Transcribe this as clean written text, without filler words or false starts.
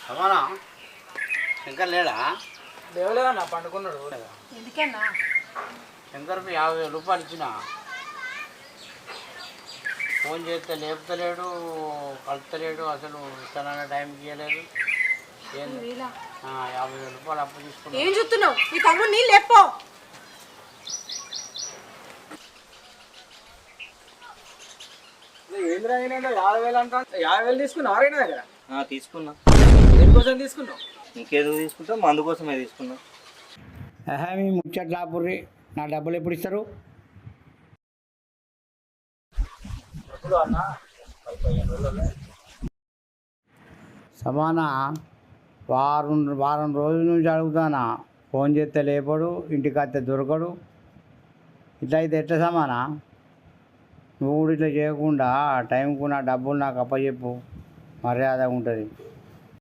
సమానా శంకర్ లేడా? లేవలేదన్నా పండుకున్నాడు. ఎందుకన్నా? శంకర్కి 50,000 రూపాయలు ఇచ్చిన, ఫోన్ చేస్తే లేపుతలేడు, కలుపుతలేడు, అసలు ఇస్తానన్న టైంకి ఇవ్వలేదు. 50,000 రూపాయలు అప్పు తీసుకున్నా. ఏం చూస్తున్నావు? నీ తమ్ముడు నీళ్ళు లేపో. ఏంద్రా 50,000 అంటా? 50,000 తీసుకున్నా ఆరైనా దగ్గర? తీసుకున్నా. దేనికోసం తీసుకున్నావు? ఇంకేదో తీసుకుంటా, మందు కోసమే తీసుకున్నా. మీ ముచ్చట రాపుర్రి, నా డబ్బులు ఎప్పుడు ఇస్తారు? సమానా వారం రోజుల నుంచి అడుగుతానా, ఫోన్ చేస్తే లేపడు, ఇంటికి వస్తే దొరకడు. ఇట్లా అయితే ఎట్లా సమానా? నువ్వు కూడా ఇట్లా చేయకుండా టైంకు నా డబ్బులు నాకు అప్పచెప్పు, మర్యాద ఉంటుంది.